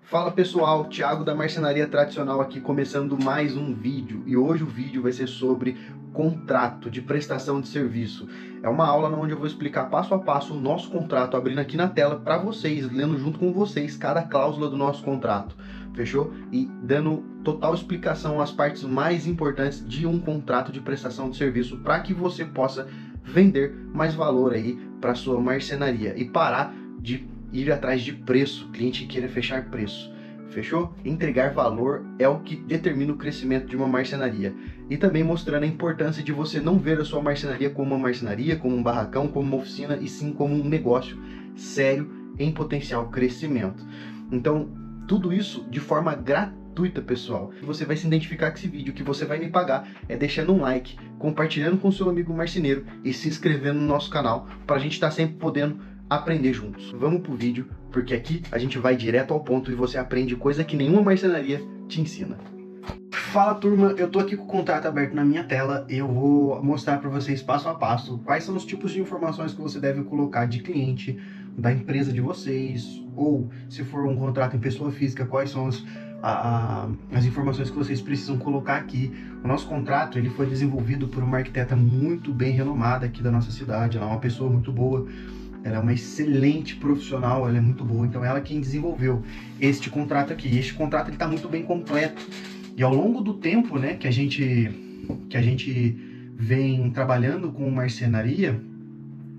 Fala pessoal, Thiago da Marcenaria Tradicional aqui, começando mais um vídeo. E hoje o vídeo vai ser sobre contrato de prestação de serviço. É uma aula onde eu vou explicar passo a passo o nosso contrato, abrindo aqui na tela para vocês, lendo junto com vocês cada cláusula do nosso contrato. Fechou? E dando total explicação às partes mais importantes de um contrato de prestação de serviço para que você possa vender mais valor aí para sua marcenaria e parar de ir atrás de preço, cliente queira fechar preço. Fechou? Entregar valor é o que determina o crescimento de uma marcenaria. E também mostrando a importância de você não ver a sua marcenaria como uma marcenaria, como um barracão, como uma oficina, e sim como um negócio sério em potencial crescimento. Então, tudo isso de forma gratuita, pessoal. Você vai se identificar com esse vídeo. O que você vai me pagar é deixando um like, compartilhando com seu amigo marceneiro e se inscrevendo no nosso canal para a gente estar sempre podendo aprender juntos. Vamos pro vídeo, porque aqui a gente vai direto ao ponto e você aprende coisa que nenhuma marcenaria te ensina. Fala turma, eu tô aqui com o contrato aberto na minha tela. Eu vou mostrar para vocês passo a passo quais são os tipos de informações que você deve colocar de cliente, da empresa de vocês, ou se for um contrato em pessoa física, quais são as informações que vocês precisam colocar aqui. O nosso contrato ele foi desenvolvido por uma arquiteta muito bem renomada aqui da nossa cidade. Ela é uma pessoa muito boa. Ela é uma excelente profissional, ela é muito boa, então ela quem desenvolveu este contrato aqui. Este contrato está muito bem completo. E ao longo do tempo, né, que a gente vem trabalhando com marcenaria,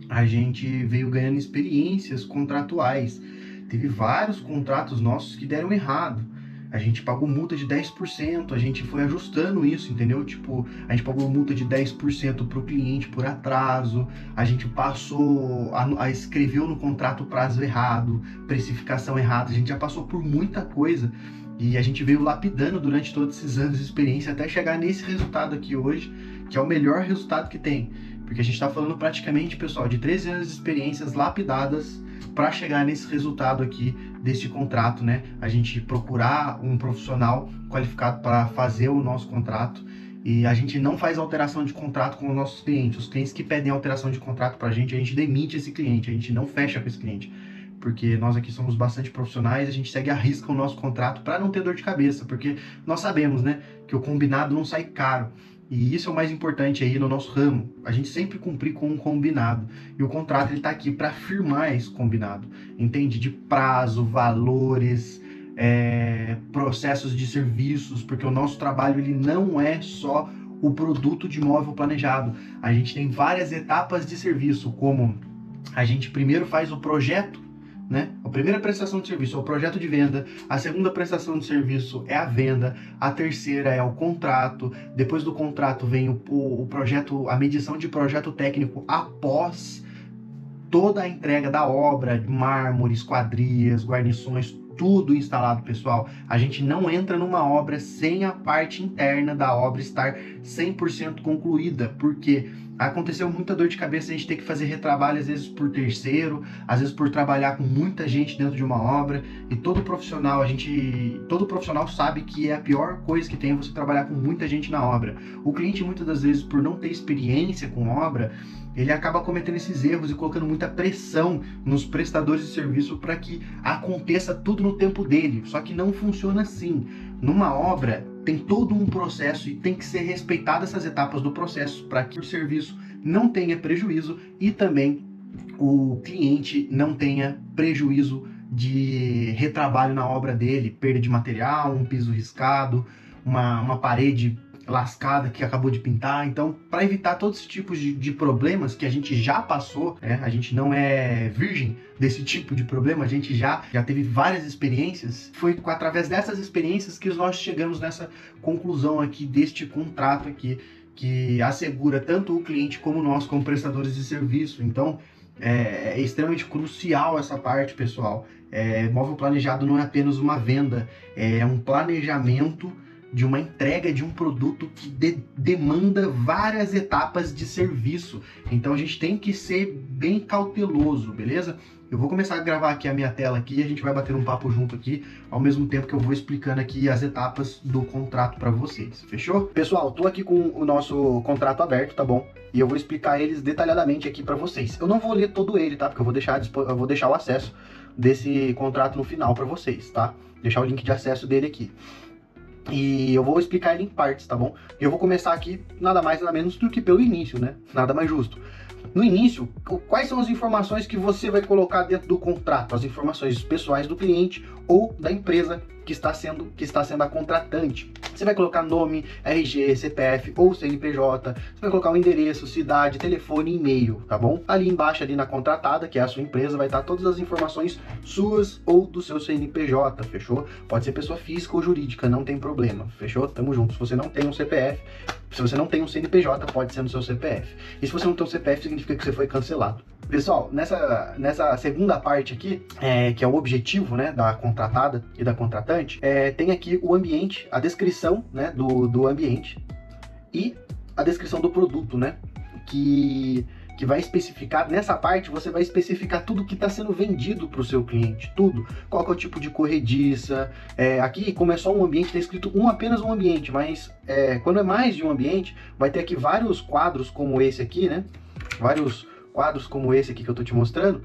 a gente veio ganhando experiências contratuais. Teve vários contratos nossos que deram errado. A gente pagou multa de 10%, a gente foi ajustando isso, entendeu? Tipo, a gente pagou multa de 10% para o cliente por atraso, a gente passou, escreveu no contrato prazo errado, precificação errada, a gente já passou por muita coisa e a gente veio lapidando durante todos esses anos de experiência até chegar nesse resultado aqui hoje, que é o melhor resultado que tem. Porque a gente está falando praticamente, pessoal, de 13 anos de experiências lapidadas para chegar nesse resultado aqui deste contrato, né? A gente procurar um profissional qualificado para fazer o nosso contrato e a gente não faz alteração de contrato com os nossos clientes. Os clientes que pedem alteração de contrato para a gente demite esse cliente, a gente não fecha com esse cliente. Porque nós aqui somos bastante profissionais, a gente segue à risca o nosso contrato para não ter dor de cabeça, porque nós sabemos, né, que o combinado não sai caro. E isso é o mais importante aí no nosso ramo, a gente sempre cumprir com um combinado. E o contrato ele tá aqui para firmar esse combinado, entende? De prazo, valores, processos de serviços, porque o nosso trabalho ele não é só o produto de imóvel planejado. A gente tem várias etapas de serviço, como a gente primeiro faz o projeto, né? A primeira prestação de serviço é o projeto de venda, a segunda prestação de serviço é a venda, a terceira é o contrato, depois do contrato vem o projeto, a medição de projeto técnico após toda a entrega da obra, mármore, esquadrias, guarnições, tudo instalado, pessoal. A gente não entra numa obra sem a parte interna da obra estar 100% concluída, porque aconteceu muita dor de cabeça a gente ter que fazer retrabalho, às vezes por terceiro, às vezes por trabalhar com muita gente dentro de uma obra, e todo profissional sabe que é a pior coisa que tem você trabalhar com muita gente na obra. O cliente muitas das vezes, por não ter experiência com obra, ele acaba cometendo esses erros e colocando muita pressão nos prestadores de serviço para que aconteça tudo no tempo dele, só que não funciona assim. Numa obra tem todo um processo e tem que ser respeitadas essas etapas do processo para que o serviço não tenha prejuízo e também o cliente não tenha prejuízo de retrabalho na obra dele, perda de material, um piso riscado, uma parede lascada que acabou de pintar. Então, para evitar todos esses tipos de problemas que a gente já passou, né? A gente não é virgem desse tipo de problema, a gente já teve várias experiências. Foi através dessas experiências que nós chegamos nessa conclusão aqui deste contrato aqui, que assegura tanto o cliente como nós como prestadores de serviço. Então, é extremamente crucial essa parte, pessoal. Móvel planejado não é apenas uma venda, é um planejamento de uma entrega de um produto que demanda várias etapas de serviço. Então a gente tem que ser bem cauteloso, beleza? Eu vou começar a gravar aqui a minha tela aqui e a gente vai bater um papo junto aqui, ao mesmo tempo que eu vou explicando aqui as etapas do contrato para vocês, fechou? Pessoal, tô aqui com o nosso contrato aberto, tá bom? E eu vou explicar eles detalhadamente aqui para vocês. Eu não vou ler todo ele, tá? Porque eu vou deixar o acesso desse contrato no final para vocês, tá? deixar o link de acesso dele aqui. E eu vou explicar ele em partes, tá bom? E eu vou começar aqui nada mais nada menos do que pelo início, né? Nada mais justo. No início, quais são as informações que você vai colocar dentro do contrato? As informações pessoais do cliente ou da empresa que está sendo a contratante. Você vai colocar nome, RG, CPF ou CNPJ, você vai colocar o endereço, cidade, telefone e e-mail, tá bom? Ali embaixo, ali na contratada, que é a sua empresa, vai estar todas as informações suas ou do seu CNPJ, fechou? Pode ser pessoa física ou jurídica, não tem problema, fechou? Tamo junto. Se você não tem um CPF, se você não tem um CNPJ, pode ser no seu CPF. E se você não tem um CPF, significa que você foi cancelado. Pessoal, nessa segunda parte aqui, que é o objetivo, né, da contratada e da contratante, tem aqui o ambiente, a descrição, né, do ambiente e a descrição do produto, né, que vai especificar, nessa parte você vai especificar tudo que está sendo vendido para o seu cliente, tudo. Qual que é o tipo de corrediça, aqui como é só um ambiente, está escrito apenas um ambiente, mas quando é mais de um ambiente, vai ter aqui vários quadros como esse aqui, né, vários quadros como esse aqui que eu tô te mostrando,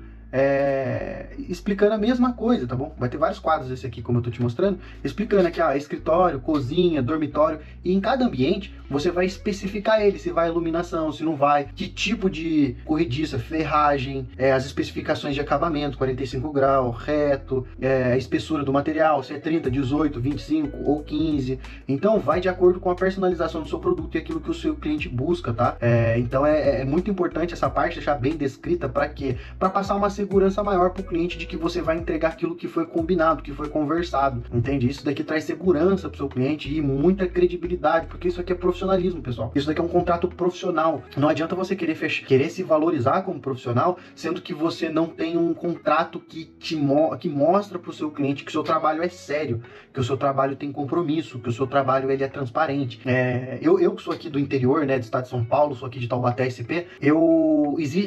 explicando a mesma coisa, tá bom? Vai ter vários quadros esse aqui, como eu tô te mostrando, explicando aqui, escritório, cozinha, dormitório, e em cada ambiente você vai especificar ele, se vai iluminação, se não vai, que tipo de corrediça, ferragem, as especificações de acabamento, 45 graus, reto, a espessura do material, se é 30, 18, 25 ou 15, então vai de acordo com a personalização do seu produto e aquilo que o seu cliente busca, tá? Então é muito importante essa parte, deixar bem descrita, para quê? Para passar uma segurança maior para o cliente de que você vai entregar aquilo que foi combinado, que foi conversado, entende? Isso daqui traz segurança para o seu cliente e muita credibilidade, porque isso aqui é profissionalismo, pessoal. Isso daqui é um contrato profissional. Não adianta você querer se valorizar como profissional, sendo que você não tem um contrato que mostra para o seu cliente que o seu trabalho é sério, que o seu trabalho tem compromisso, que o seu trabalho ele é transparente. Eu que sou aqui do interior, né, do estado de São Paulo, sou aqui de Taubaté, SP,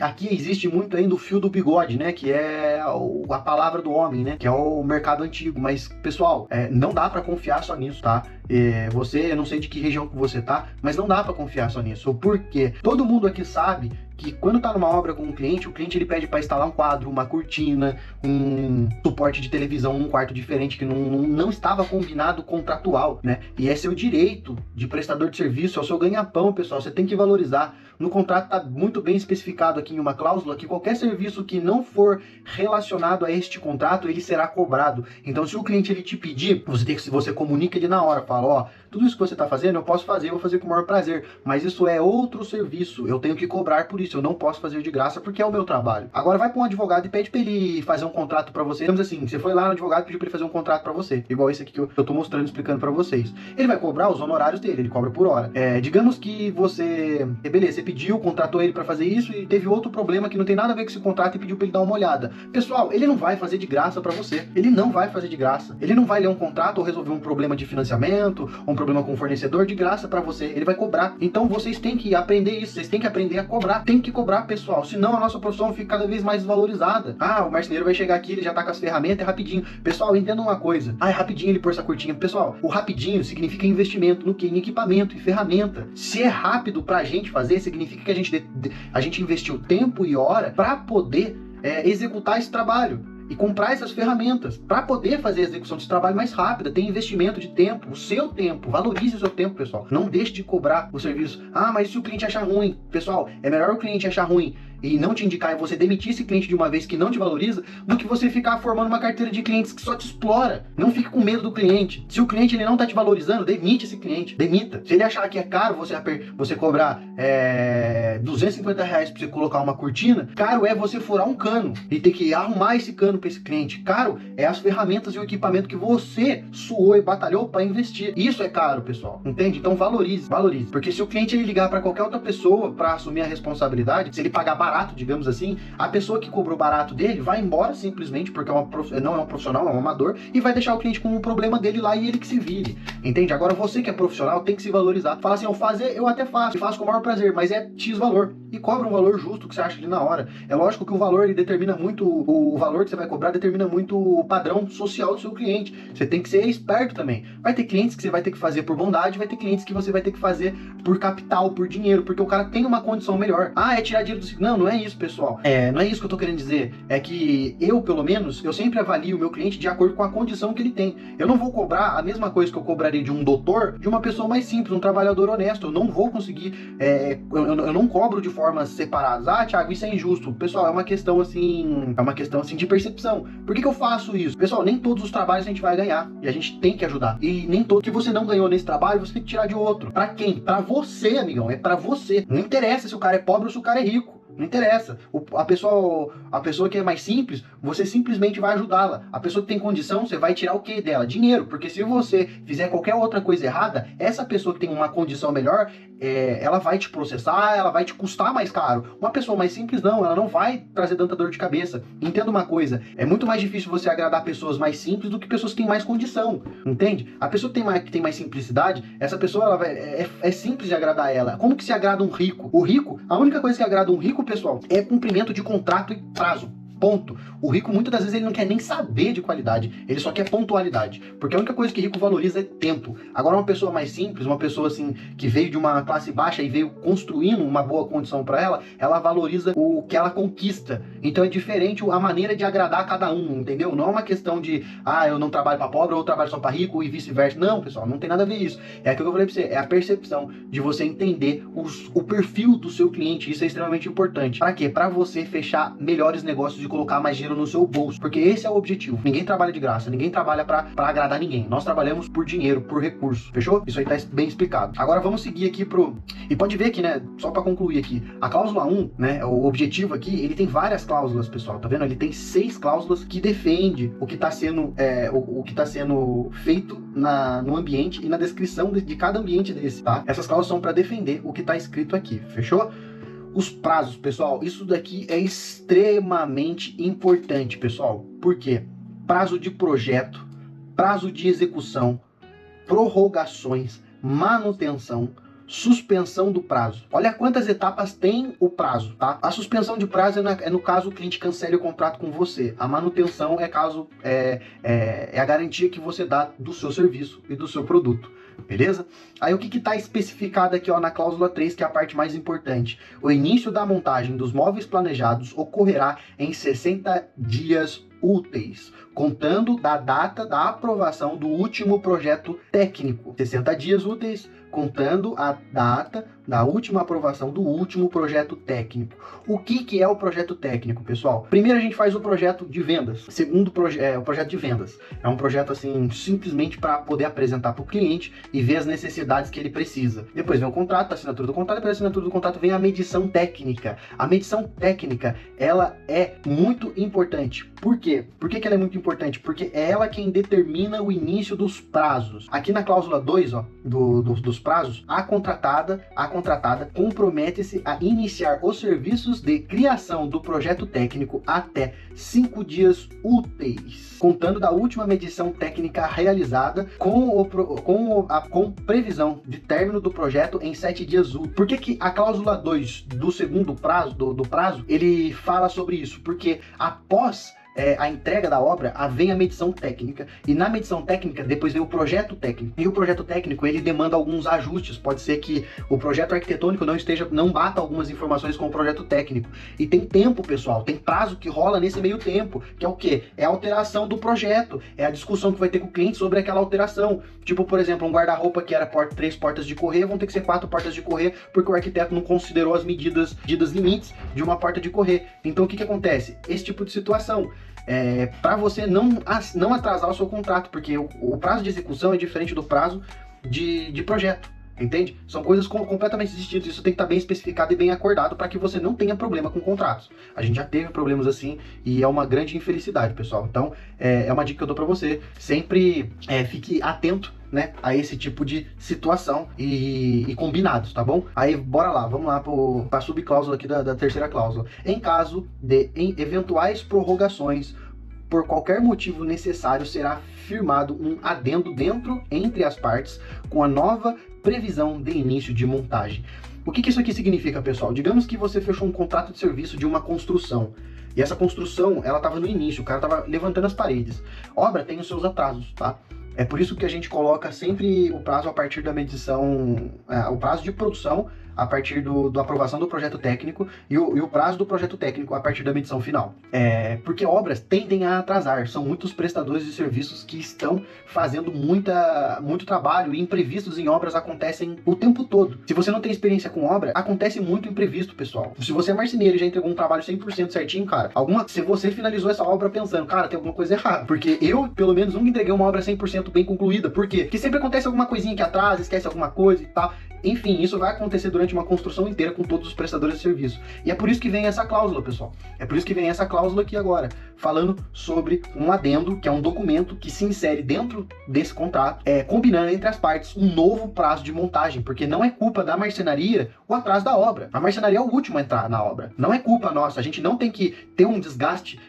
aqui existe muito ainda o fio do bigode, né, que é a palavra do homem, né, que é o mercado antigo, mas pessoal, não dá para confiar só nisso, tá? Eu não sei de que região que você tá, mas não dá para confiar só nisso, porque todo mundo aqui sabe que quando tá numa obra com um cliente, o cliente ele pede para instalar um quadro, uma cortina, um suporte de televisão num quarto diferente que não estava combinado contratual, né? E é seu direito de prestador de serviço, é o seu ganha-pão, pessoal, você tem que valorizar. No contrato tá muito bem especificado aqui em uma cláusula que qualquer serviço que não for relacionado a este contrato, ele será cobrado. Então, se o cliente ele te pedir, você comunica ele na hora, fala, tudo isso que você está fazendo, eu posso fazer, eu vou fazer com o maior prazer, mas isso é outro serviço, eu tenho que cobrar por isso, eu não posso fazer de graça porque é o meu trabalho. Agora vai para um advogado e pede para ele fazer um contrato para você, digamos assim, você foi lá no advogado e pediu para ele fazer um contrato para você, igual esse aqui que eu tô mostrando, explicando para vocês. Ele vai cobrar os honorários dele, ele cobra por hora. Digamos que beleza, você pediu, contratou ele para fazer isso e teve outro problema que não tem nada a ver com esse contrato e pediu para ele dar uma olhada. Pessoal, ele não vai fazer de graça para você, ele não vai fazer de graça, ele não vai ler um contrato ou resolver um problema de financiamento, ou um problema com o fornecedor de graça para você, ele vai cobrar. Então vocês têm que aprender isso, vocês têm que aprender a cobrar, tem que cobrar, pessoal, senão a nossa profissão fica cada vez mais valorizada. O marceneiro vai chegar aqui, ele já tá com as ferramentas, é rapidinho. Pessoal, entendam uma coisa, é rapidinho ele pôr essa cortinha. Pessoal, o rapidinho significa investimento no quê? Em equipamento e ferramenta. Se é rápido pra gente fazer, significa que a gente investiu tempo e hora para poder executar esse trabalho e comprar essas ferramentas para poder fazer a execução desse trabalho mais rápida. Tem investimento de tempo, o seu tempo, valorize o seu tempo, pessoal. Não deixe de cobrar o serviço. Mas se o cliente achar ruim, pessoal, é melhor o cliente achar ruim e não te indicar e você demitir esse cliente de uma vez que não te valoriza, do que você ficar formando uma carteira de clientes que só te explora. Não fique com medo do cliente. Se o cliente ele não tá te valorizando, demite esse cliente, demita. Se ele achar que é caro você cobrar R$250 pra você colocar uma cortina, caro é você furar um cano e ter que arrumar esse cano para esse cliente. Caro é as ferramentas e o equipamento que você suou e batalhou para investir. Isso é caro, pessoal, entende? Então valorize, porque se o cliente ele ligar para qualquer outra pessoa para assumir a responsabilidade, se ele pagar barato, digamos assim, a pessoa que cobrou barato dele vai embora simplesmente porque não é um profissional, é um amador, e vai deixar o cliente com um problema dele lá e ele que se vire, entende? Agora você que é profissional tem que se valorizar. Fala assim, eu até faço, e faço com o maior prazer, mas é X valor, e cobra um valor justo que você acha ali na hora. É lógico que o valor ele determina muito, o valor que você vai cobrar determina muito o padrão social do seu cliente. Você tem que ser esperto também. Vai ter clientes que você vai ter que fazer por bondade, vai ter clientes que você vai ter que fazer por capital, por dinheiro, porque o cara tem uma condição melhor. É tirar dinheiro do... Não, não é isso, pessoal. Não é isso que eu tô querendo dizer. É que eu, pelo menos, eu sempre avalio o meu cliente de acordo com a condição que ele tem. Eu não vou cobrar a mesma coisa que eu cobraria de um doutor, de uma pessoa mais simples, um trabalhador honesto. Eu não vou conseguir, eu não cobro de formas separadas. Ah, Thiago, isso é injusto. Pessoal, é uma questão assim de percepção. Por que eu faço isso? Pessoal, nem todos os trabalhos a gente vai ganhar, e a gente tem que ajudar. E nem todo que você não ganhou nesse trabalho, você tem que tirar de outro. Pra quem? Pra você, amigão. É pra você. Não interessa se o cara é pobre ou se o cara é rico. Não interessa. A pessoa que é mais simples, você simplesmente vai ajudá-la. A pessoa que tem condição, você vai tirar o quê dela? Dinheiro. Porque se você fizer qualquer outra coisa errada, essa pessoa que tem uma condição melhor, ela vai te processar, ela vai te custar mais caro. Uma pessoa mais simples não, ela não vai trazer tanta dor de cabeça. Entenda uma coisa, é muito mais difícil você agradar pessoas mais simples do que pessoas que têm mais condição, entende? A pessoa que tem mais simplicidade, essa pessoa é simples de agradar ela. Como que se agrada um rico? O rico, a única coisa que agrada um rico, pessoal, é cumprimento de contrato e prazo. Ponto. O rico, muitas das vezes, ele não quer nem saber de qualidade, ele só quer pontualidade, porque a única coisa que rico valoriza é tempo. Agora, uma pessoa mais simples, uma pessoa assim, que veio de uma classe baixa e veio construindo uma boa condição para ela valoriza o que ela conquista. Então é diferente a maneira de agradar cada um, entendeu? Não é uma questão de, eu não trabalho para pobre ou eu trabalho só para rico e vice-versa. Não, pessoal, não tem nada a ver isso. É aquilo que eu falei para você, é a percepção de você entender o perfil do seu cliente. Isso é extremamente importante. Para quê? Para você fechar melhores negócios e colocar mais dinheiro no seu bolso, porque esse é o objetivo. Ninguém trabalha de graça, ninguém trabalha pra agradar ninguém. Nós trabalhamos por dinheiro, por recurso, fechou? Isso aí tá bem explicado. Agora vamos seguir aqui e pode ver aqui, né, só pra concluir aqui, a cláusula 1, né, o objetivo aqui, ele tem várias cláusulas, pessoal, tá vendo? Ele tem 6 cláusulas que defende o que tá sendo, o que tá sendo feito no ambiente e na descrição de cada ambiente desse, tá? Essas cláusulas são pra defender o que tá escrito aqui, fechou? Os prazos, pessoal, isso daqui é extremamente importante, pessoal. Por quê? Prazo de projeto, prazo de execução, prorrogações, manutenção, suspensão do prazo. Olha quantas etapas tem o prazo, tá? A suspensão de prazo é no caso o cliente cancele o contrato com você. A manutenção é caso é a garantia que você dá do seu serviço e do seu produto. Beleza? Aí o que está especificado aqui, ó, na cláusula 3, que é a parte mais importante. O início da montagem dos móveis planejados ocorrerá em 60 dias úteis, contando da data da aprovação do último projeto técnico. 60 dias úteis, contando a data da última aprovação do último projeto técnico. O que é o projeto técnico, pessoal? Primeiro a gente faz o projeto de vendas. Segundo, o projeto de vendas. É um projeto assim, simplesmente para poder apresentar para o cliente e ver as necessidades que ele precisa. Depois vem o contrato, a assinatura do contrato, depois da assinatura do contrato vem a medição técnica. A medição técnica, ela é muito importante. Por quê? Por que ela é muito importante? Porque é ela quem determina o início dos prazos. Aqui na cláusula 2, ó, dos prazos, a contratada compromete-se a iniciar os serviços de criação do projeto técnico até 5 dias úteis, contando da última medição técnica realizada com previsão de término do projeto em 7 dias úteis. Por que a cláusula 2 do segundo prazo, do prazo, ele fala sobre isso? Porque após a entrega da obra, vem a medição técnica, e na medição técnica depois vem o projeto técnico, e o projeto técnico ele demanda alguns ajustes. Pode ser que o projeto arquitetônico não bata algumas informações com o projeto técnico, e tem tempo, pessoal, tem prazo que rola nesse meio tempo, que é o quê? É a alteração do projeto, é a discussão que vai ter com o cliente sobre aquela alteração. Tipo, por exemplo, um guarda-roupa que era 3 portas de correr, vão ter que ser 4 portas de correr, porque o arquiteto não considerou as medidas limites de uma porta de correr. Então o que acontece? Esse tipo de situação para você não atrasar o seu contrato, porque o prazo de execução é diferente do prazo de projeto, entende? São coisas completamente distintas. Isso tem que estar bem especificado e bem acordado para que você não tenha problema com contratos. A gente já teve problemas assim e é uma grande infelicidade, pessoal. Então é uma dica que eu dou para você. Sempre fique atento, né, a esse tipo de situação e combinados, tá bom? Aí bora lá, vamos lá para a subcláusula aqui da terceira cláusula. Em caso de eventuais prorrogações por qualquer motivo necessário, será firmado um adendo entre as partes com a nova previsão de início de montagem. O que isso aqui significa, pessoal? Digamos que você fechou um contrato de serviço de uma construção. E essa construção, ela estava no início, o cara estava levantando as paredes. Obra tem os seus atrasos, tá? É por isso que a gente coloca sempre o prazo a partir da medição, o prazo de produção a partir da aprovação do projeto técnico e o prazo do projeto técnico a partir da medição final. Porque obras tendem a atrasar, são muitos prestadores de serviços que estão fazendo muito trabalho e imprevistos em obras acontecem o tempo todo. Se você não tem experiência com obra, acontece muito imprevisto, pessoal. Se você é marceneiro e já entregou um trabalho 100% certinho, cara, se você finalizou essa obra pensando, cara, tem alguma coisa errada. Porque eu, pelo menos, nunca entreguei uma obra 100% bem concluída. Por quê? Porque sempre acontece alguma coisinha que atrasa, esquece alguma coisa e tal. Enfim, isso vai acontecer durante uma construção inteira com todos os prestadores de serviço. E é por isso que vem essa cláusula, pessoal. É por isso que vem essa cláusula aqui agora, falando sobre um adendo, que é um documento que se insere dentro desse contrato, combinando entre as partes um novo prazo de montagem, porque não é culpa da marcenaria o atraso da obra. A marcenaria é o último a entrar na obra. Não é culpa nossa. A gente não tem que ter um desgaste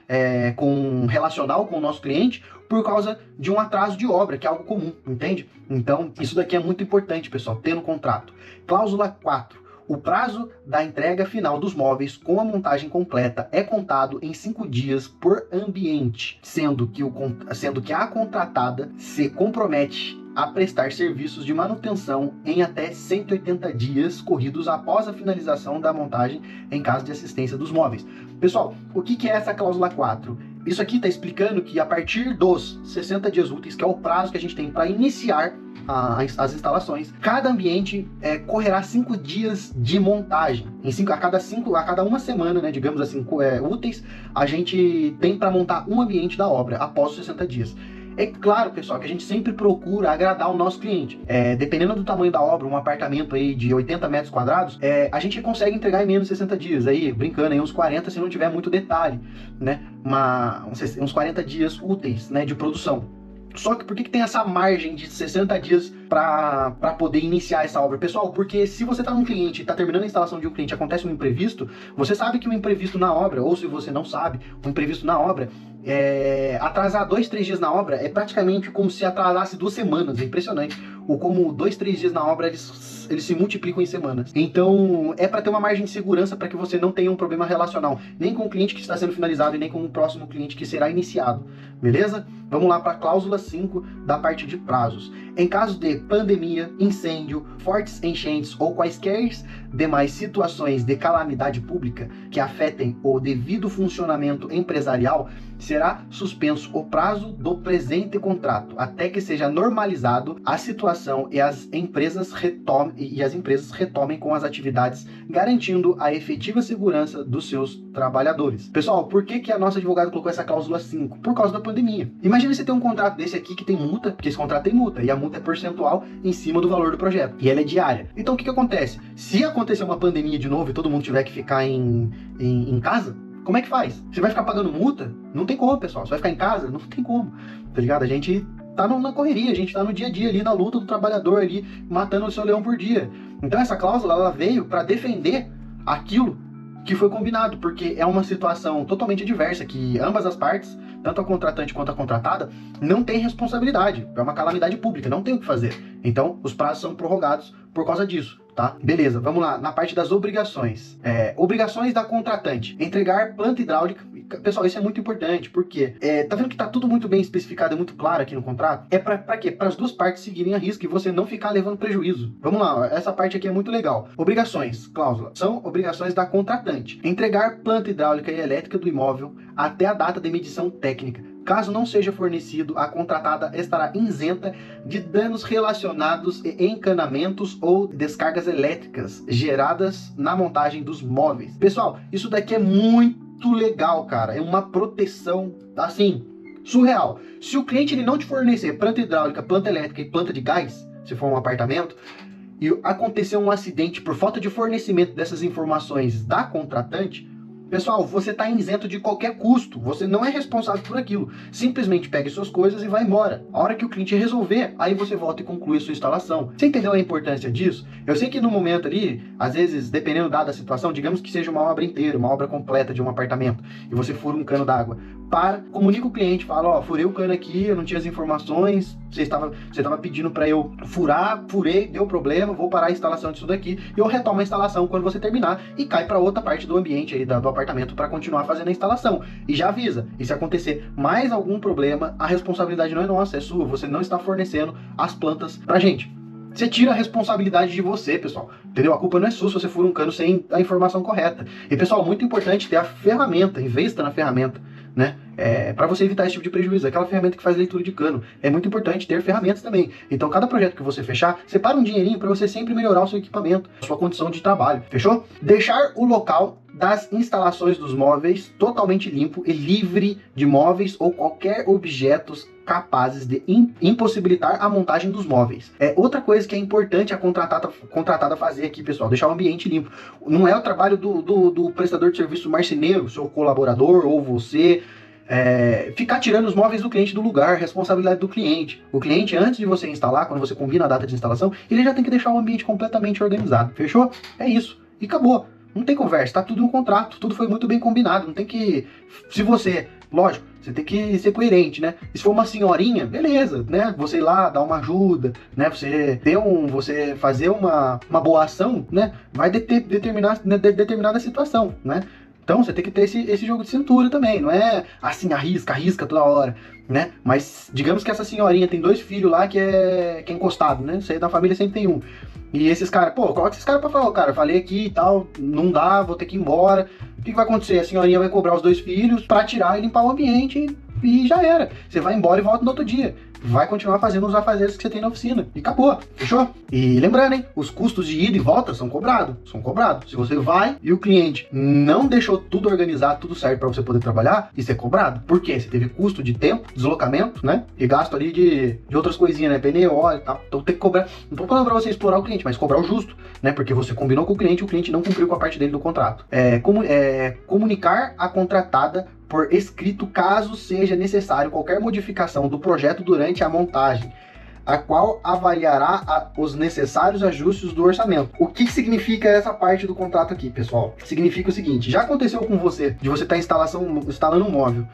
relacional com o nosso cliente por causa de um atraso de obra, que é algo comum, entende? Então, isso daqui é muito importante, pessoal, ter no contrato. Cláusula 4. O prazo da entrega final dos móveis com a montagem completa é contado em 5 dias por ambiente, sendo que a contratada se compromete a prestar serviços de manutenção em até 180 dias corridos após a finalização da montagem em caso de assistência dos móveis. Pessoal, o que é essa cláusula 4? Isso aqui está explicando que a partir dos 60 dias úteis, que é o prazo que a gente tem para iniciar as instalações, cada ambiente correrá 5 dias de montagem. A cada uma semana, né, digamos assim, úteis, a gente tem para montar um ambiente da obra após os 60 dias. É claro, pessoal, que a gente sempre procura agradar o nosso cliente. Dependendo do tamanho da obra, um apartamento aí de 80 metros quadrados, a gente consegue entregar em menos de 60 dias, aí, brincando, aí uns 40 se não tiver muito detalhe, né? Uns 40 dias úteis, né, de produção. Só que por que tem essa margem de 60 dias para poder iniciar essa obra? Pessoal, porque se você está num cliente e está terminando a instalação de um cliente, acontece um imprevisto, você sabe que um imprevisto na obra, ou se você não sabe, um imprevisto na obra, atrasar 2, 3 dias na obra é praticamente como se atrasasse 2 semanas, é impressionante. Ou como 2, 3 dias na obra, eles se multiplicam em semanas. Então, é para ter uma margem de segurança para que você não tenha um problema relacional, nem com o cliente que está sendo finalizado e nem com o próximo cliente que será iniciado, beleza? Vamos lá para a cláusula 5 da parte de prazos. Em caso de pandemia, incêndio, fortes enchentes ou quaisquer demais situações de calamidade pública que afetem o devido funcionamento empresarial, será suspenso o prazo do presente contrato até que seja normalizado a situação e as empresas retomem com as atividades, garantindo a efetiva segurança dos seus trabalhadores. Pessoal, por que a nossa advogada colocou essa cláusula 5? Por causa da pandemia. Imagina você ter um contrato desse aqui que tem multa, porque esse contrato tem multa, e a multa é percentual em cima do valor do projeto, e ela é diária. Então o que acontece? Se acontecer uma pandemia de novo e todo mundo tiver que ficar em casa, como é que faz? Você vai ficar pagando multa? Não tem como, pessoal. Você vai ficar em casa? Não tem como, tá ligado? A gente tá na correria, a gente tá no dia a dia ali, na luta do trabalhador ali, matando o seu leão por dia. Então essa cláusula, ela veio para defender aquilo que foi combinado, porque é uma situação totalmente adversa, que ambas as partes, tanto a contratante quanto a contratada, não tem responsabilidade. É uma calamidade pública, não tem o que fazer. Então, os prazos são prorrogados por causa disso, tá? Beleza, vamos lá. Na parte das obrigações. Obrigações da contratante. Entregar planta hidráulica. Pessoal, isso é muito importante, porque tá vendo que tá tudo muito bem especificado, é muito claro aqui no contrato? É pra quê? Para as duas partes seguirem a risco e você não ficar levando prejuízo. Vamos lá, essa parte aqui é muito legal. Obrigações, cláusula. São obrigações da contratante. Entregar planta hidráulica e elétrica do imóvel até a data de medição técnica. Caso não seja fornecido, a contratada estará isenta de danos relacionados a encanamentos ou descargas elétricas geradas na montagem dos móveis. Pessoal, isso daqui é muito legal, cara. É uma proteção, assim, surreal. Se o cliente ele não te fornecer planta hidráulica, planta elétrica e planta de gás, se for um apartamento, e acontecer um acidente por falta de fornecimento dessas informações da contratante, pessoal, você está isento de qualquer custo, você não é responsável por aquilo. Simplesmente pegue suas coisas e vá embora. A hora que o cliente resolver, aí você volta e conclui a sua instalação. Você entendeu a importância disso? Eu sei que no momento ali, às vezes, dependendo da situação, digamos que seja uma obra inteira, uma obra completa de um apartamento, e você fura um cano d'água. comunica o cliente, fala, ó, furei o cano aqui, eu não tinha as informações, você estava pedindo para eu furar, furei, deu problema, vou parar a instalação disso daqui, e eu retomo a instalação quando você terminar, e cai para outra parte do ambiente aí, do apartamento, para continuar fazendo a instalação. E já avisa, e se acontecer mais algum problema, a responsabilidade não é nossa, é sua, você não está fornecendo as plantas pra gente. Você tira a responsabilidade de você, pessoal. Entendeu? A culpa não é sua se você fura um cano sem a informação correta. E, pessoal, muito importante ter a ferramenta, investa na ferramenta, né? Para você evitar esse tipo de prejuízo. Aquela ferramenta que faz leitura de cano. É muito importante ter ferramentas também. Então, cada projeto que você fechar, separa um dinheirinho para você sempre melhorar o seu equipamento, a sua condição de trabalho. Fechou? Deixar o local das instalações dos móveis totalmente limpo e livre de móveis ou qualquer objetos capazes de impossibilitar a montagem dos móveis. Outra coisa que é importante a contratada fazer aqui, pessoal, deixar o ambiente limpo. Não é o trabalho do prestador de serviço marceneiro, seu colaborador ou você, ficar tirando os móveis do cliente do lugar, responsabilidade do cliente. O cliente, antes de você instalar, quando você combina a data de instalação, ele já tem que deixar o ambiente completamente organizado. Fechou? É isso. E acabou. Não tem conversa, tá tudo no contrato, tudo foi muito bem combinado, não tem que... Se você... Lógico, você tem que ser coerente, né? E se for uma senhorinha, beleza, né? Você ir lá, dar uma ajuda, né? Você fazer uma boa ação, né? Vai determinar determinada situação, né? Então você tem que ter esse jogo de cintura também, não é assim, arrisca toda hora, né? Mas digamos que essa senhorinha tem 2 filhos lá que é encostado, né? Você da família sempre tem um. E esses caras, coloca esses caras pra falar, cara, falei aqui e tal, não dá, vou ter que ir embora. O que vai acontecer? A senhorinha vai cobrar os 2 filhos pra tirar e limpar o ambiente e já era. Você vai embora e volta no outro dia. Vai continuar fazendo os afazeres que você tem na oficina. E acabou, fechou? E lembrando, hein? Os custos de ida e volta são cobrados. Se você vai e o cliente não deixou tudo organizado, tudo certo pra você poder trabalhar, isso é cobrado. Por quê? Você teve custo de tempo, deslocamento, né? E gasto ali de outras coisinhas, né? Pneu, óleo e tal. Então tem que cobrar. Não tô falando pra você explorar o cliente, mas cobrar o justo, né? Porque você combinou com o cliente não cumpriu com a parte dele do contrato. Comunicar a contratada por escrito caso seja necessário qualquer modificação do projeto durante a montagem, a qual avaliará os necessários ajustes do orçamento. O que significa essa parte do contrato aqui, pessoal? Significa o seguinte, já aconteceu com você, de você estar instalando um móvel,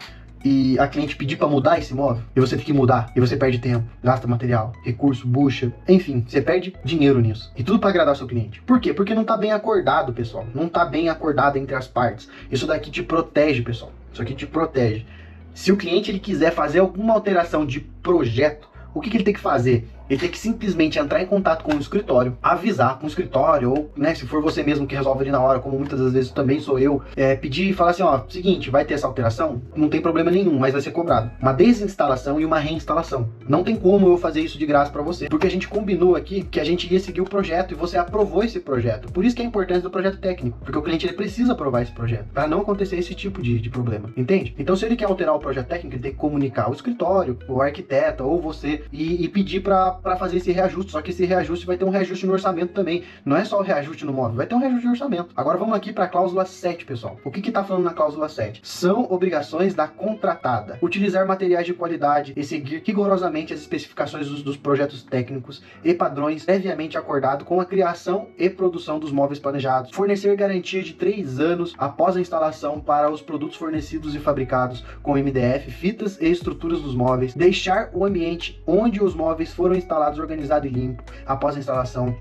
e a cliente pedir para mudar esse móvel, e você tem que mudar, e você perde tempo, gasta material, recurso, bucha, enfim, você perde dinheiro nisso. E tudo para agradar o seu cliente. Por quê? Porque não tá bem acordado, pessoal. Não tá bem acordado entre as partes. Isso daqui te protege, pessoal. Isso aqui te protege. Se o cliente ele quiser fazer alguma alteração de projeto, o que ele tem que fazer? Ele tem que simplesmente entrar em contato com o escritório, avisar com o escritório, ou, né, se for você mesmo que resolve ali na hora, como muitas das vezes também sou eu, pedir e falar assim, ó, seguinte, vai ter essa alteração? Não tem problema nenhum, mas vai ser cobrado. Uma desinstalação e uma reinstalação. Não tem como eu fazer isso de graça pra você, porque a gente combinou aqui que a gente ia seguir o projeto e você aprovou esse projeto. Por isso que é a importância do projeto técnico, porque o cliente ele precisa aprovar esse projeto, para não acontecer esse tipo de problema, entende? Então se ele quer alterar o projeto técnico, ele tem que comunicar ao escritório, o arquiteto ou você e pedir para fazer esse reajuste, só que esse reajuste vai ter um reajuste no orçamento também, não é só o reajuste no móvel, vai ter um reajuste no orçamento. Agora vamos aqui para a cláusula 7, pessoal. O que tá falando na cláusula 7? São obrigações da contratada: utilizar materiais de qualidade e seguir rigorosamente as especificações dos projetos técnicos e padrões previamente acordado com a criação e produção dos móveis planejados, fornecer garantia de 3 anos após a instalação para os produtos fornecidos e fabricados com MDF, fitas e estruturas dos móveis, deixar o ambiente onde os móveis foram instalados organizado e limpo após a instalação,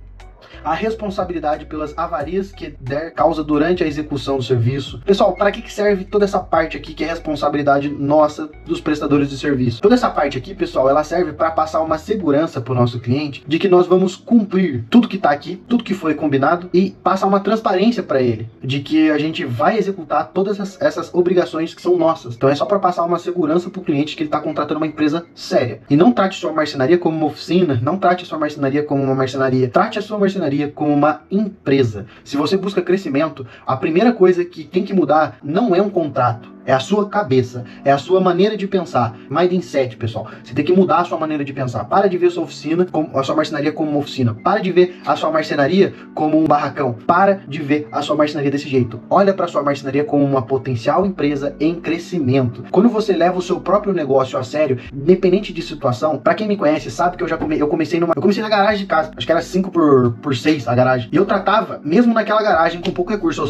a responsabilidade pelas avarias que der causa durante a execução do serviço. Pessoal, para que serve toda essa parte aqui que é responsabilidade nossa dos prestadores de serviço? Toda essa parte aqui, pessoal, ela serve para passar uma segurança para o nosso cliente de que nós vamos cumprir tudo que está aqui, tudo que foi combinado, e passar uma transparência para ele de que a gente vai executar todas essas obrigações que são nossas. Então é só para passar uma segurança para o cliente que ele está contratando uma empresa séria. E não trate sua marcenaria como uma oficina, não trate sua marcenaria como uma marcenaria, trate a sua marcenaria como uma empresa. Se você busca crescimento, a primeira coisa que tem que mudar não é um contrato, é a sua cabeça, é a sua maneira de pensar. Mindset, pessoal. Você tem que mudar a sua maneira de pensar. Para de ver a sua oficina, a sua marcenaria como uma oficina. Para de ver a sua marcenaria como um barracão. Para de ver a sua marcenaria desse jeito. Olha para a sua marcenaria como uma potencial empresa em crescimento. Quando você leva o seu próprio negócio a sério, independente de situação, para quem me conhece sabe que eu comecei na garagem de casa. Acho que era 5x6 a garagem. E eu tratava, mesmo naquela garagem com pouco recurso,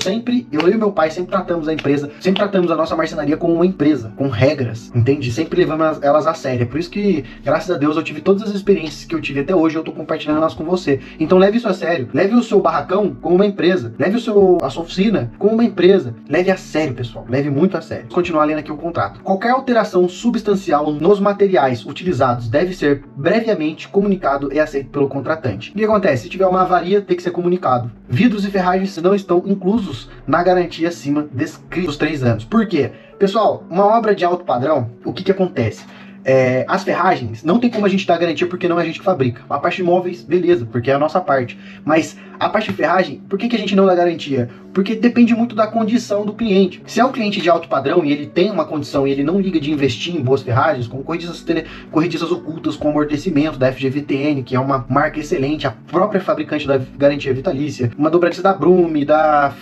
eu e meu pai sempre tratamos a empresa, sempre tratamos a nossa marcenaria como uma empresa, com regras, entende? Sempre levando elas a sério. É por isso que, graças a Deus, eu tive todas as experiências que eu tive até hoje, eu tô compartilhando elas com você. Então leve isso a sério. Leve o seu barracão como uma empresa. Leve a sua oficina como uma empresa. Leve a sério, pessoal. Leve muito a sério. Vou continuar lendo aqui o contrato. Qualquer alteração substancial nos materiais utilizados deve ser brevemente comunicado e aceito pelo contratante. O que acontece? Se tiver uma avaria, tem que ser comunicado. Vidros e ferragens não estão inclusos na garantia acima descrita dos 3 anos. Por quê? Pessoal, uma obra de alto padrão, o que acontece? As ferragens, não tem como a gente dar garantia porque não é a gente que fabrica. A parte de móveis, beleza, porque é a nossa parte. Mas a parte de ferragem, por que a gente não dá garantia? Porque depende muito da condição do cliente. Se é um cliente de alto padrão e ele tem uma condição e ele não liga de investir em boas ferragens, como corrediças ocultas com amortecimento da FGVTN, que é uma marca excelente, a própria fabricante da garantia vitalícia, uma dobradiça da Brume, da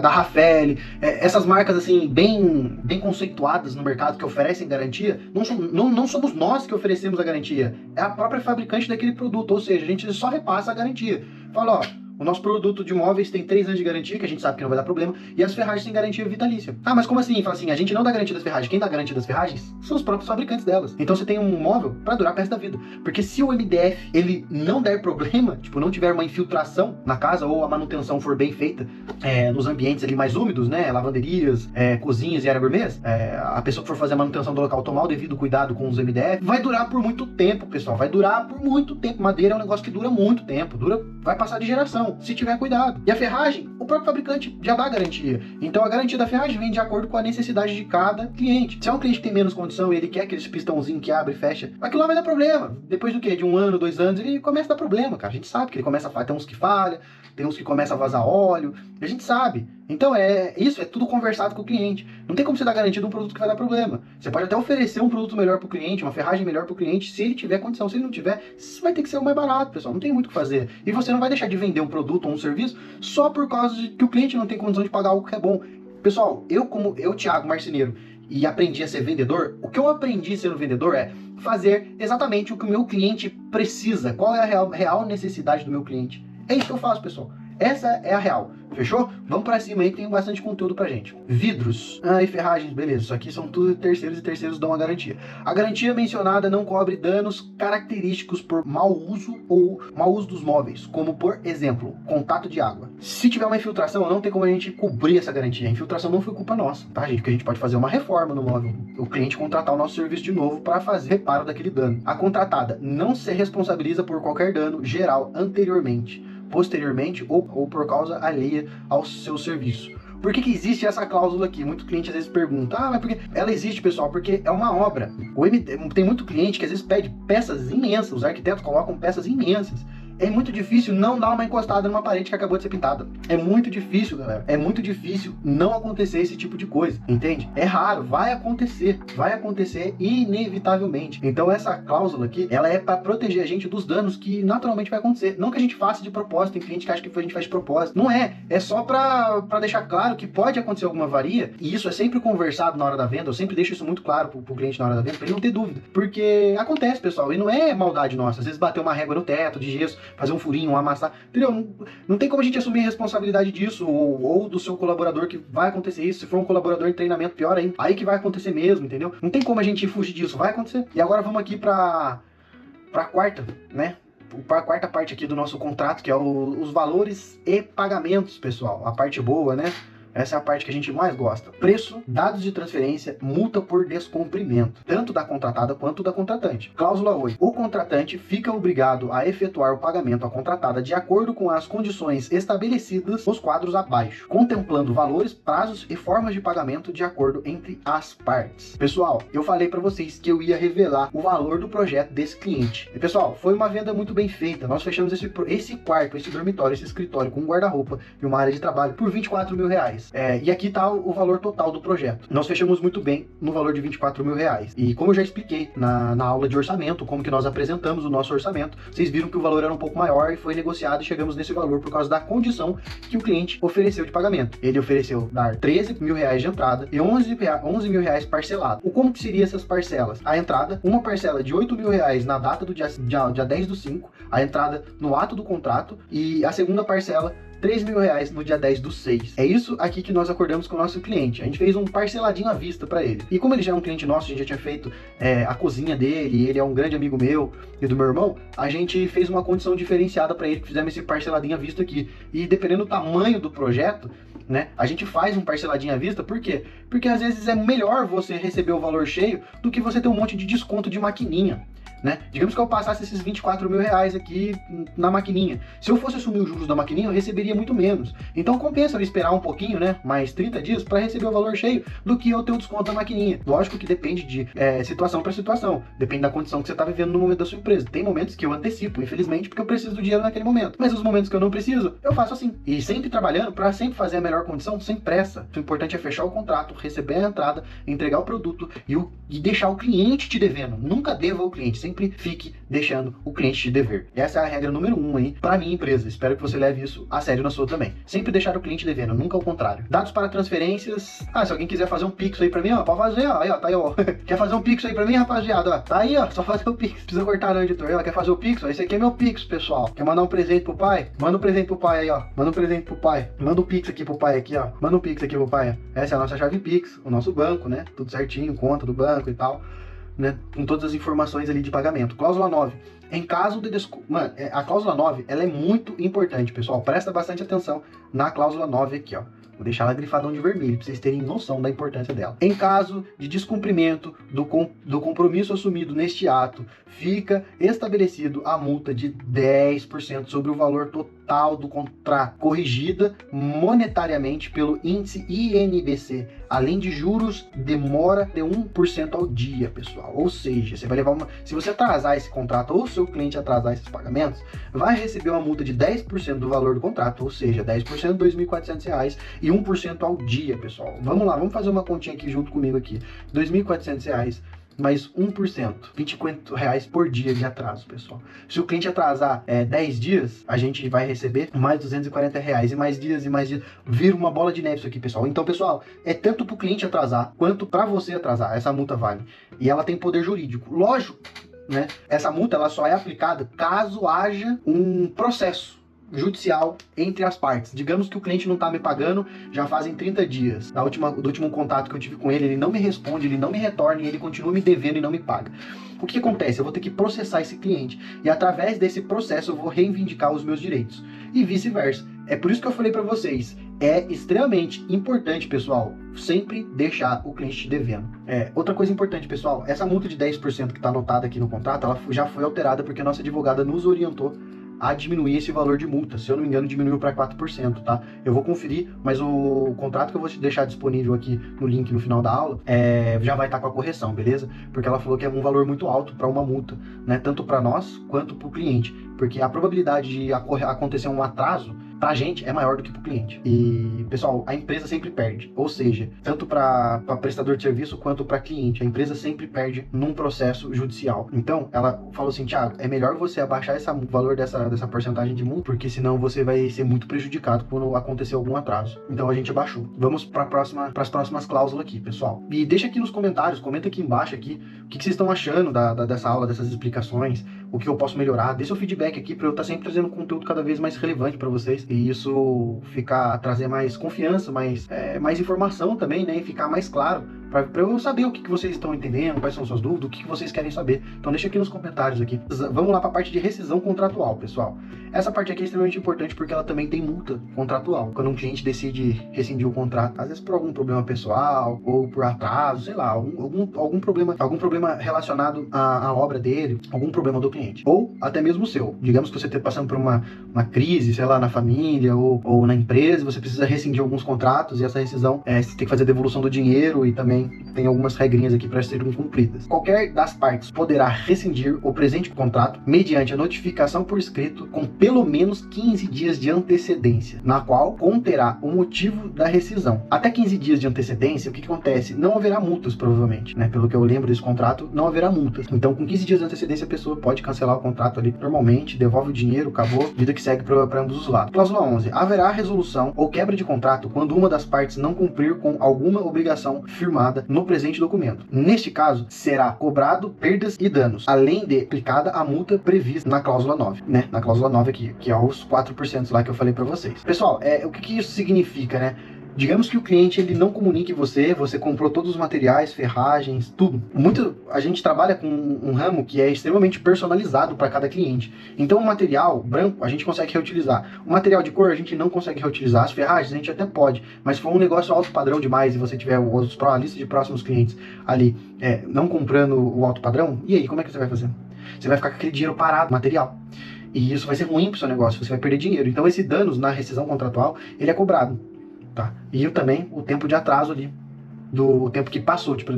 Raffaele, essas marcas assim bem conceituadas no mercado que oferecem garantia, não somos nós que oferecemos a garantia, é a própria fabricante daquele produto, ou seja, a gente só repassa a garantia. Fala, ó, o nosso produto de móveis tem 3 anos de garantia, que a gente sabe que não vai dar problema, e as ferragens têm garantia vitalícia. Ah, mas como assim? Fala assim, a gente não dá garantia das ferragens. Quem dá garantia das ferragens são os próprios fabricantes delas. Então você tem um móvel para durar pro resto da vida. Porque se o MDF, ele não der problema, tipo, não tiver uma infiltração na casa, ou a manutenção for bem feita nos ambientes ali mais úmidos, né, lavanderias, cozinhas e área gourmet, a pessoa que for fazer a manutenção do local tomar o devido cuidado com os MDF, vai durar por muito tempo, pessoal. Vai durar por muito tempo. Madeira é um negócio que dura muito tempo. Vai passar de geração, se tiver cuidado. E a ferragem, o próprio fabricante já dá garantia. Então a garantia da ferragem vem de acordo com a necessidade de cada cliente. Se é um cliente que tem menos condição e ele quer aqueles pistãozinhos que abre e fecha, aquilo lá vai dar problema. Depois do quê? De 1 ano, 2 anos, ele começa a dar problema, cara. A gente sabe que ele começa a falhar. Tem uns que falha, tem uns que começam a vazar óleo. A gente sabe. Então isso é tudo conversado com o cliente. Não tem como você dar garantia de um produto que vai dar problema. Você pode até oferecer um produto melhor para o cliente, uma ferragem melhor para o cliente, se ele tiver condição. Se ele não tiver, vai ter que ser o mais barato, pessoal. Não tem muito o que fazer. E você não vai deixar de vender um produto ou um serviço só por causa de que o cliente não tem condição de pagar algo que é bom. Pessoal, eu Thiago Marceneiro, e aprendi a ser vendedor, o que eu aprendi sendo vendedor é fazer exatamente o que o meu cliente precisa. Qual é a real necessidade do meu cliente? É isso que eu faço, pessoal. Essa é a real. Fechou? Vamos pra cima aí que tem bastante conteúdo pra gente. Vidros e ferragens, beleza. Isso aqui são tudo terceiros e terceiros dão a garantia. A garantia mencionada não cobre danos característicos por mau uso ou mau uso dos móveis, como por exemplo, contato de água. Se tiver uma infiltração, não tem como a gente cobrir essa garantia. A infiltração não foi culpa nossa, tá, gente? Porque a gente pode fazer uma reforma no móvel. O cliente contratar o nosso serviço de novo para fazer reparo daquele dano. A contratada não se responsabiliza por qualquer dano geral anteriormente, posteriormente ou por causa alheia ao seu serviço. Por que existe essa cláusula aqui? Muito cliente às vezes pergunta, mas por que? Ela existe, pessoal, porque é uma obra. Tem muito cliente que às vezes pede peças imensas, os arquitetos colocam peças imensas. É muito difícil não dar uma encostada numa parede que acabou de ser pintada. É muito difícil, galera. É muito difícil não acontecer esse tipo de coisa, entende? É raro, vai acontecer inevitavelmente. Então essa cláusula aqui, ela é para proteger a gente dos danos que naturalmente vai acontecer. Não que a gente faça de propósito, tem cliente que acha que a gente faz de propósito. Não é, é só para deixar claro que pode acontecer alguma avaria, e isso é sempre conversado na hora da venda. Eu sempre deixo isso muito claro pro cliente na hora da venda, para ele não ter dúvida. Porque acontece, pessoal, e não é maldade nossa. Às vezes bater uma régua no teto de gesso, fazer um furinho, um amassar, entendeu? Não tem como a gente assumir a responsabilidade disso, ou do seu colaborador que vai acontecer isso. Se for um colaborador em treinamento, pior ainda, aí que vai acontecer mesmo, entendeu? Não tem como a gente fugir disso, vai acontecer. E agora vamos aqui pra quarta, né? Para a quarta parte aqui do nosso contrato, que é os valores e pagamentos, pessoal. A parte boa, né? Essa é a parte que a gente mais gosta. Preço, dados de transferência, multa por descumprimento, tanto da contratada quanto da contratante. Cláusula 8. O contratante fica obrigado a efetuar o pagamento à contratada de acordo com as condições estabelecidas nos quadros abaixo, contemplando valores, prazos e formas de pagamento de acordo entre as partes. Pessoal, eu falei para vocês que eu ia revelar o valor do projeto desse cliente. E, pessoal, foi uma venda muito bem feita. Nós fechamos esse quarto, esse dormitório, esse escritório com um guarda-roupa e uma área de trabalho por R$24 mil. E aqui está o valor total do projeto. Nós fechamos muito bem no valor de R$24 mil. E como eu já expliquei na aula de orçamento, como que nós apresentamos o nosso orçamento, vocês viram que o valor era um pouco maior e foi negociado e chegamos nesse valor por causa da condição que o cliente ofereceu de pagamento. Ele ofereceu dar R$13 mil de entrada e R$11 mil parcelado. Como que seriam essas parcelas? A entrada, uma parcela de R$8 mil na data do dia 10/5, a entrada no ato do contrato, e a segunda parcela R$3.000 no dia 10/6. É isso aqui que nós acordamos com o nosso cliente. A gente fez um parceladinho à vista para ele. E como ele já é um cliente nosso, a gente já tinha feito a cozinha dele, ele é um grande amigo meu e do meu irmão, a gente fez uma condição diferenciada para ele, que fizemos esse parceladinho à vista aqui. E dependendo do tamanho do projeto, né, a gente faz um parceladinho à vista. Por quê? Porque às vezes é melhor você receber o valor cheio do que você ter um monte de desconto de maquininha, né? Digamos que eu passasse esses R$24.000 aqui na maquininha. Se eu fosse assumir os juros da maquininha, eu receberia muito menos. Então compensa eu esperar um pouquinho, né? Mais 30 dias para receber o valor cheio do que eu ter o desconto da maquininha. Lógico que depende de situação para situação. Depende da condição que você está vivendo no momento da sua empresa. Tem momentos que eu antecipo, infelizmente, porque eu preciso do dinheiro naquele momento. Mas os momentos que eu não preciso, eu faço assim. E sempre trabalhando para sempre fazer a melhor condição, sem pressa. O importante é fechar o contrato, receber a entrada, entregar o produto e deixar o cliente te devendo. Nunca deva ao cliente, sempre fique deixando o cliente te dever. Essa é a regra número 1 aí para minha empresa. Espero que você leve isso a sério na sua também. Sempre deixar o cliente devendo, nunca ao contrário. Dados para transferências. Se alguém quiser fazer um Pix aí para mim, ó, pode fazer, ó. Aí, ó, tá aí, ó. Quer fazer um Pix aí para mim, rapaziada? Ó, tá aí, ó, só fazer o Pix. Precisa cortar não, editor. Ó, quer fazer o Pix? Ó, esse aqui é meu Pix, pessoal. Quer mandar um presente pro pai? Manda um presente pro pai aí, ó. Manda um presente pro pai. Manda um Pix aqui pro pai aqui, ó. Manda um Pix aqui pro pai. Essa é a nossa chave Pix, o nosso banco, né? Tudo certinho, conta do banco e tal, né? Com todas as informações ali de pagamento. Cláusula 9. Em caso de Mano, a cláusula 9, ela é muito importante, pessoal. Presta bastante atenção na cláusula 9 aqui, ó. Vou deixar ela grifadão de vermelho, para vocês terem noção da importância dela. Em caso de descumprimento do compromisso assumido neste ato, fica estabelecido a multa de 10% sobre o valor total do contrato, corrigida monetariamente pelo índice INBC, além de juros de mora de 1% ao dia, pessoal. Ou seja, você vai levar se você atrasar esse contrato ou o seu cliente atrasar esses pagamentos, vai receber uma multa de 10% do valor do contrato, ou seja, 10% de R$2.400 e 1% ao dia, pessoal. Vamos lá, vamos fazer uma continha aqui junto comigo aqui. R$2.400 mais 1%, R$24 por dia de atraso, pessoal. Se o cliente atrasar 10 dias, a gente vai receber mais R$240, e mais dias, vira uma bola de neve isso aqui, pessoal. Então, pessoal, é tanto para o cliente atrasar, quanto para você atrasar, essa multa vale. E ela tem poder jurídico. Lógico, né? Essa multa ela só é aplicada caso haja um processo judicial entre as partes. Digamos que o cliente não está me pagando, já fazem 30 dias. Do último contato que eu tive com ele, ele não me responde, ele não me retorna e ele continua me devendo e não me paga. O que acontece? Eu vou ter que processar esse cliente e através desse processo eu vou reivindicar os meus direitos e vice-versa. É por isso que eu falei para vocês, é extremamente importante, pessoal, sempre deixar o cliente te devendo. Outra coisa importante, pessoal, essa multa de 10% que está anotada aqui no contrato, ela já foi alterada porque a nossa advogada nos orientou a diminuir esse valor de multa. Se eu não me engano, diminuiu para 4%, tá? Eu vou conferir, mas o contrato que eu vou te deixar disponível aqui no link no final da aula, já vai estar com a correção, beleza? Porque ela falou que é um valor muito alto para uma multa, né? Tanto para nós quanto para o cliente, porque a probabilidade de acontecer um atraso pra gente é maior do que pro cliente. E, pessoal, a empresa sempre perde. Ou seja, tanto para prestador de serviço quanto para cliente. A empresa sempre perde num processo judicial. Então, ela falou assim, Thiago, é melhor você abaixar o valor dessa porcentagem de multa, porque senão você vai ser muito prejudicado quando acontecer algum atraso. Então, a gente abaixou. Vamos para as próximas cláusulas aqui, pessoal. E deixa aqui nos comentários, comenta aqui embaixo aqui, o que vocês estão achando dessa aula, dessas explicações, o que eu posso melhorar. Dê seu feedback aqui para eu estar sempre trazendo conteúdo cada vez mais relevante para vocês. E isso trazer mais confiança, mais informação também, né? E ficar mais claro para eu saber o que vocês estão entendendo, quais são suas dúvidas, o que vocês querem saber. Então deixa aqui nos comentários aqui. Vamos lá para a parte de rescisão contratual, pessoal. Essa parte aqui é extremamente importante porque ela também tem multa contratual. Quando um cliente decide rescindir o contrato, às vezes por algum problema pessoal ou por atraso, sei lá, algum problema relacionado à obra dele, algum problema do cliente. Ou até mesmo o seu. Digamos que você esteja passando por uma crise, sei lá, na família ou na empresa, você precisa rescindir alguns contratos e essa rescisão, você tem que fazer a devolução do dinheiro e também tem algumas regrinhas aqui para serem cumpridas. Qualquer das partes poderá rescindir o presente contrato mediante a notificação por escrito com pelo menos 15 dias de antecedência, na qual conterá o motivo da rescisão. Até 15 dias de antecedência, o que acontece? Não haverá multas, provavelmente, né? Pelo que eu lembro desse contrato, não haverá multas. Então, com 15 dias de antecedência, a pessoa pode cancelar o contrato ali normalmente, devolve o dinheiro, acabou, vida que segue para ambos os lados. Cláusula 11. Haverá resolução ou quebra de contrato quando uma das partes não cumprir com alguma obrigação firmada mencionada no presente documento. Neste caso, será cobrado perdas e danos, além de aplicada a multa prevista na cláusula 9, né? Na cláusula 9 aqui, que é os 4% lá que eu falei para vocês. Pessoal, o que isso significa, né? Digamos que o cliente ele não comunique você comprou todos os materiais, ferragens, tudo. A gente trabalha com um ramo que é extremamente personalizado para cada cliente. Então o material branco a gente consegue reutilizar. O material de cor a gente não consegue reutilizar. As ferragens a gente até pode, mas se for um negócio alto padrão demais e você tiver a lista de próximos clientes ali não comprando o alto padrão, e aí, como é que você vai fazer? Você vai ficar com aquele dinheiro parado no material. E isso vai ser ruim para o seu negócio, você vai perder dinheiro. Então esse danos na rescisão contratual, ele é cobrado. Tá? E também o tempo de atraso ali, do tempo que passou. Tipo,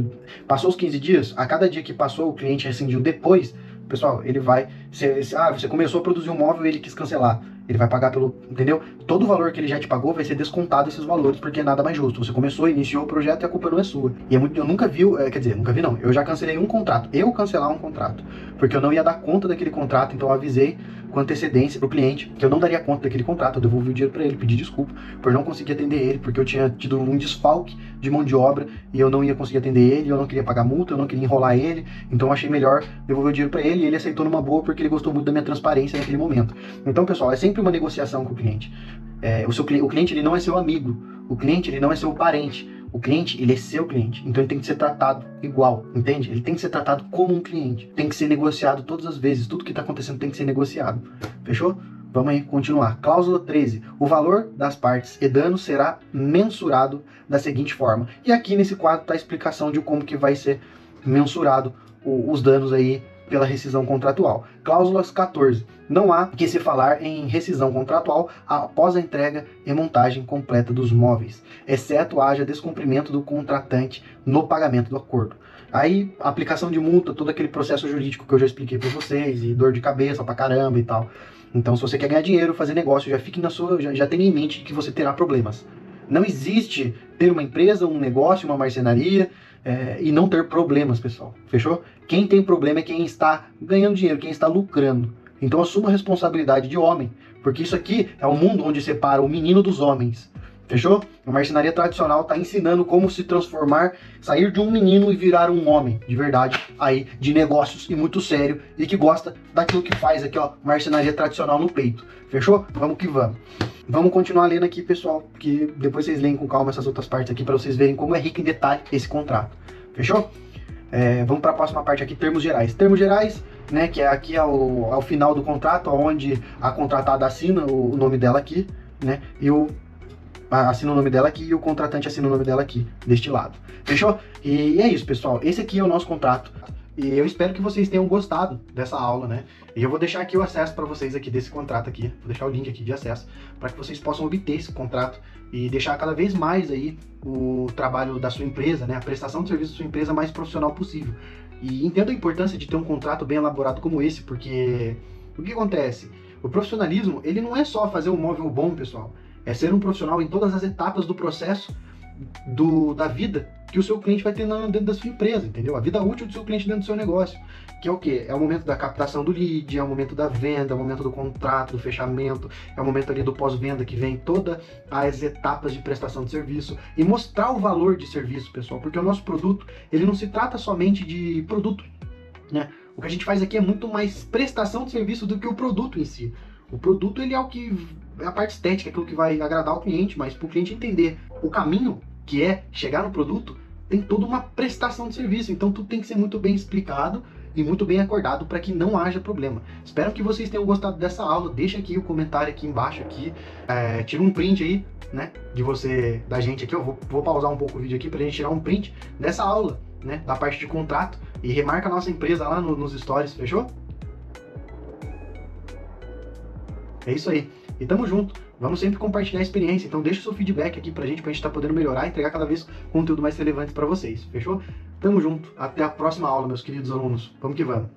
passou os 15 dias, a cada dia que passou o cliente rescindiu depois, pessoal, ele vai... você começou a produzir um móvel e ele quis cancelar. Ele vai pagar pelo... Entendeu? Todo o valor que ele já te pagou vai ser descontado esses valores, porque é nada mais justo. Você começou, iniciou o projeto e a culpa não é sua. E eu nunca vi... nunca vi não. Eu já cancelei um contrato. Eu cancelar um contrato. Porque eu não ia dar conta daquele contrato, então eu avisei com antecedência pro cliente que eu não daria conta daquele contrato. Eu devolvi o dinheiro para ele, pedi desculpa por não conseguir atender ele, porque eu tinha tido um desfalque de mão de obra e eu não ia conseguir atender ele, eu não queria pagar multa, eu não queria enrolar ele, então eu achei melhor devolver o dinheiro para ele e ele aceitou numa boa porque ele gostou muito da minha transparência naquele momento. Então, pessoal, é sempre uma negociação com o cliente. O cliente ele não é seu amigo, o cliente ele não é seu parente. O cliente, ele é seu cliente, então ele tem que ser tratado igual, entende? Ele tem que ser tratado como um cliente, tem que ser negociado todas as vezes, tudo que está acontecendo tem que ser negociado, fechou? Vamos aí, continuar. Cláusula 13. O valor das partes e danos será mensurado da seguinte forma. E aqui nesse quadro está a explicação de como que vai ser mensurado os danos aí pela rescisão contratual. Cláusulas 14. Não há que se falar em rescisão contratual após a entrega e montagem completa dos móveis, exceto haja descumprimento do contratante no pagamento do acordo. Aí, aplicação de multa, todo aquele processo jurídico que eu já expliquei para vocês, e dor de cabeça pra caramba e tal. Então, se você quer ganhar dinheiro, fazer negócio, já tenha em mente que você terá problemas. Não existe ter uma empresa, um negócio, uma marcenaria e não ter problemas, pessoal. Fechou? Quem tem problema é quem está ganhando dinheiro, quem está lucrando. Então assuma a responsabilidade de homem, porque isso aqui é o mundo onde separa o menino dos homens. Fechou? A marcenaria tradicional está ensinando como se transformar, sair de um menino e virar um homem, de verdade, aí, de negócios e muito sério, e que gosta daquilo que faz aqui, ó, marcenaria tradicional no peito. Fechou? Vamos que vamos. Vamos continuar lendo aqui, pessoal, que depois vocês leem com calma essas outras partes aqui, para vocês verem como é rico em detalhe esse contrato. Fechou? Vamos para a próxima parte aqui, termos gerais. Termos gerais, né, que é aqui ao final do contrato, onde a contratada assina o nome dela aqui, né, assina o nome dela aqui e o contratante assina o nome dela aqui, deste lado. Fechou? E é isso, pessoal. Esse aqui é o nosso contrato. E eu espero que vocês tenham gostado dessa aula, né? E eu vou deixar aqui o acesso para vocês aqui desse contrato aqui. Vou deixar o link aqui de acesso para que vocês possam obter esse contrato e deixar cada vez mais aí o trabalho da sua empresa, né? A prestação de serviço da sua empresa mais profissional possível. E entendo a importância de ter um contrato bem elaborado como esse, porque o que acontece? O profissionalismo, ele não é só fazer um móvel bom, pessoal. É ser um profissional em todas as etapas do processo da vida que o seu cliente vai ter dentro da sua empresa, entendeu? A vida útil do seu cliente dentro do seu negócio. Que é o quê? É o momento da captação do lead, é o momento da venda, é o momento do contrato, do fechamento, é o momento ali do pós-venda, que vem todas as etapas de prestação de serviço e mostrar o valor de serviço, pessoal, porque o nosso produto, ele não se trata somente de produto, né? O que a gente faz aqui é muito mais prestação de serviço do que o produto em si. O produto, ele é o que é a parte estética, aquilo que vai agradar o cliente, mas para o cliente entender o caminho que é chegar no produto, tem toda uma prestação de serviço, então tudo tem que ser muito bem explicado e muito bem acordado para que não haja problema. Espero que vocês tenham gostado dessa aula. Deixa aqui o comentário aqui embaixo, aqui, tira um print aí, né, da gente aqui. Eu vou pausar um pouco o vídeo aqui para a gente tirar um print dessa aula, né, da parte de contrato, e remarca a nossa empresa lá nos stories, fechou? É isso aí. E tamo junto. Vamos sempre compartilhar a experiência. Então deixa o seu feedback aqui pra gente estar podendo melhorar e entregar cada vez conteúdo mais relevante pra vocês. Fechou? Tamo junto. Até a próxima aula, meus queridos alunos. Vamos que vamos.